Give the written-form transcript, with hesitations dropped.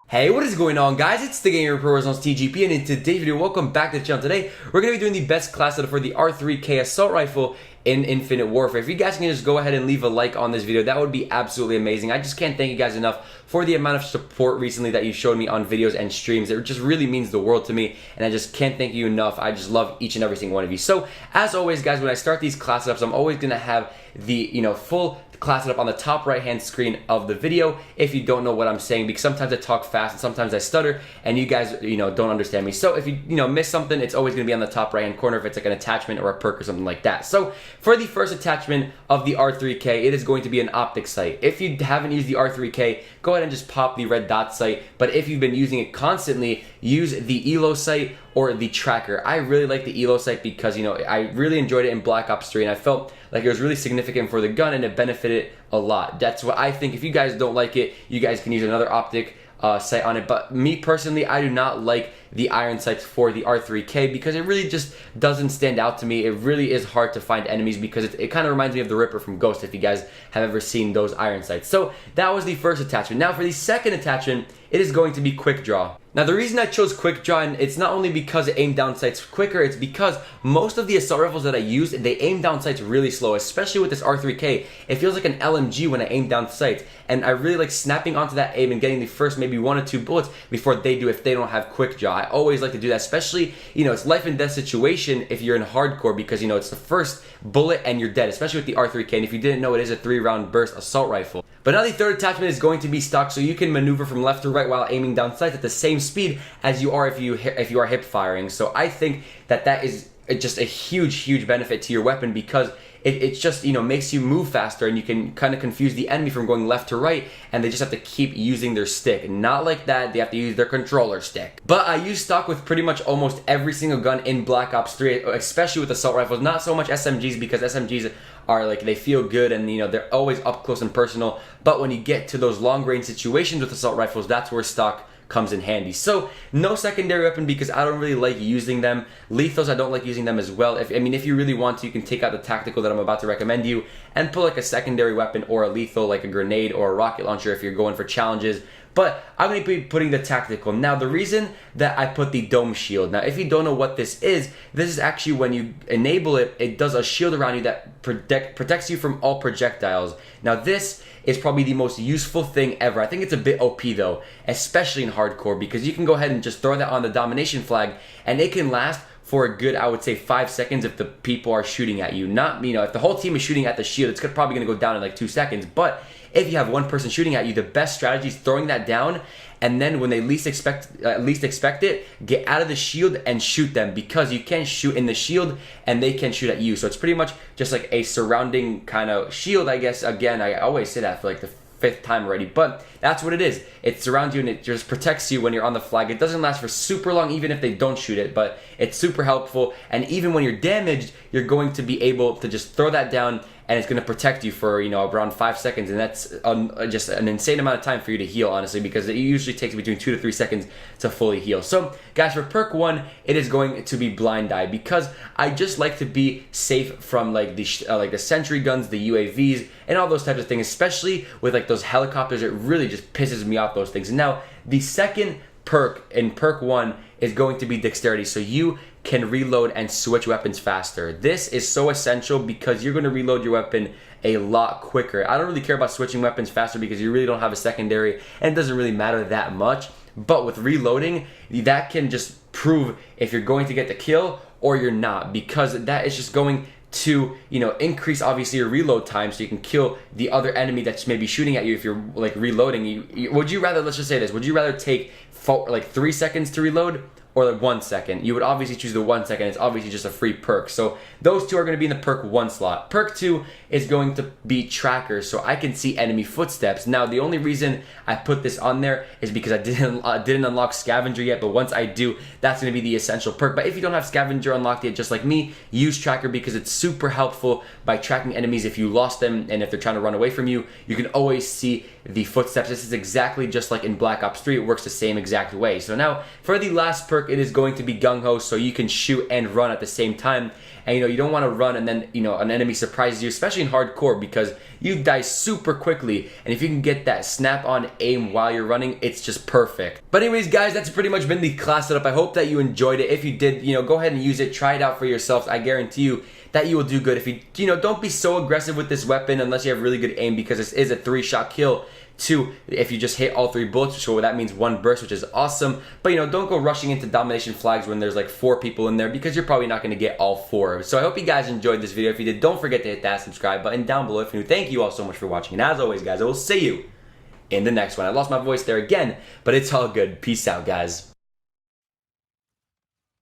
Hey, what is going on, guys? It's the Gamer Pro Results TGP, and in today's video, welcome back to the channel. Today, we're going to be doing the best class setup for the R3K assault rifle in Infinite Warfare. If you guys can just go ahead and leave a like on this video, that would be absolutely amazing. I just can't thank you guys enough for the amount of support recently that you showed me on videos and streams. It just really means the world to me, and I just can't thank you enough. I just love each and every single one of you. So, as always, guys, when I start these class setups, I'm always going to have the, full class setup on the top right hand screen of the video if you don't know what I'm saying, because sometimes I talk fast and sometimes I stutter and you guys don't understand me. So if you miss something, it's always going to be on the top right hand corner if it's like an attachment or a perk or something like that. So for the first attachment of the R3K, it is going to be an optic sight. If you haven't used the R3K, go ahead and just pop the red dot sight, but if you've been using it constantly, use the ELO sight or the tracker. I really like the ELO sight because I really enjoyed it in Black Ops 3 and I felt like it was really significant for the gun and it benefited a lot. That's what I think. If you guys don't like it, you guys can use another optic sight on it. But me personally, I do not like the iron sights for the R3K because it really just doesn't stand out to me. It really is hard to find enemies because it kind of reminds me of the Ripper from Ghost, if you guys have ever seen those iron sights. So that was the first attachment. Now for the second attachment, it is going to be quick draw. Now the reason I chose quick draw, and it's not only because it aim down sights quicker, it's because most of the assault rifles that I use, they aim down sights really slow, especially with this R3K. It feels like an LMG when I aim down sights, and I really like snapping onto that aim and getting the first maybe 1 or 2 bullets before they do if they don't have quick draw. I always like to do that, especially, it's life and death situation if you're in hardcore because, it's the first bullet and you're dead, especially with the R3K, and if you didn't know, it is a 3-round burst assault rifle. But now the third attachment is going to be stock, so you can maneuver from left to right while aiming down sights at the same speed as you are if you are hip firing. So I think that is just a huge benefit to your weapon because it just makes you move faster, and you can kind of confuse the enemy from going left to right, and they just have to keep using their stick. Not like that, they have to use their controller stick. But I use stock with pretty much almost every single gun in Black Ops 3, especially with assault rifles. Not so much SMGs because SMGs are like, they feel good and they're always up close and personal. But when you get to those long range situations with assault rifles, that's where stock comes in handy. So no secondary weapon because I don't really like using them. Lethals, I don't like using them as well. If you really want to, you can take out the tactical that I'm about to recommend you and put like a secondary weapon or a lethal like a grenade or a rocket launcher if you're going for challenges. But I'm going to be putting the tactical. Now the reason that I put the dome shield, now if you don't know what this is actually when you enable it, it does a shield around you that protects you from all projectiles. Now this is probably the most useful thing ever. I think it's a bit OP though, especially in hardcore, because you can go ahead and just throw that on the domination flag and it can last for a good, I would say, 5 seconds if the people are shooting at you. Not, if the whole team is shooting at the shield, it's probably going to go down in like 2 seconds. But if you have one person shooting at you, the best strategy is throwing that down, and then when they least expect it, get out of the shield and shoot them, because you can't shoot in the shield and they can shoot at you. So it's pretty much just like a surrounding kind of shield, I guess. Again, I always say that for like the 5th time already, but that's what it is. It surrounds you and it just protects you when you're on the flag. It doesn't last for super long even if they don't shoot it, but it's super helpful, and even when you're damaged, you're going to be able to just throw that down and it's going to protect you for around 5 seconds, and that's just an insane amount of time for you to heal, honestly, because it usually takes between 2 to 3 seconds to fully heal. So guys, for perk 1, it is going to be blind eye, because I just like to be safe from like the sentry guns, the UAVs, and all those types of things, especially with like those helicopters. It really just pisses me off, those things. Now the second perk in perk 1 is going to be dexterity, so you can reload and switch weapons faster. This is so essential because you're going to reload your weapon a lot quicker. I don't really care about switching weapons faster because you really don't have a secondary and it doesn't really matter that much. But with reloading, that can just prove if you're going to get the kill or you're not, because that is just going to increase obviously your reload time so you can kill the other enemy that's maybe shooting at you if you're like reloading. Would you rather, let's just say this, would you rather take 3 seconds to reload or like 1 second? You would obviously choose the 1 second. It's obviously just a free perk. So those two are going to be in the perk 1 slot. Perk 2 is going to be tracker, so I can see enemy footsteps. Now the only reason I put this on there is because I didn't unlock scavenger yet, but once I do, that's going to be the essential perk. But if you don't have scavenger unlocked yet, just like me, use tracker because it's super helpful by tracking enemies if you lost them and if they're trying to run away from you. You can always see the footsteps. This is exactly just like in Black Ops 3. It works the same exact way. So now for the last perk, perk, it is going to be gung-ho, so you can shoot and run at the same time. And you don't want to run and then an enemy surprises you, especially in hardcore, because you die super quickly. And if you can get that snap-on aim while you're running, it's just perfect. But anyways, guys, that's pretty much been the class setup. I hope that you enjoyed it. If you did, go ahead and use it. Try it out for yourselves. I guarantee you that you will do good. If you don't be so aggressive with this weapon unless you have really good aim, because this is a 3-shot kill. 2, if you just hit all 3 bullets, so that means 1 burst, which is awesome. But don't go rushing into domination flags when there's like 4 people in there, because you're probably not going to get all 4. So I hope you guys enjoyed this video. If you did, don't forget to hit that subscribe button down below if you're new. Thank you all so much for watching, and as always, guys, I will see you in the next one. I lost my voice there again, but it's all good. Peace out, guys.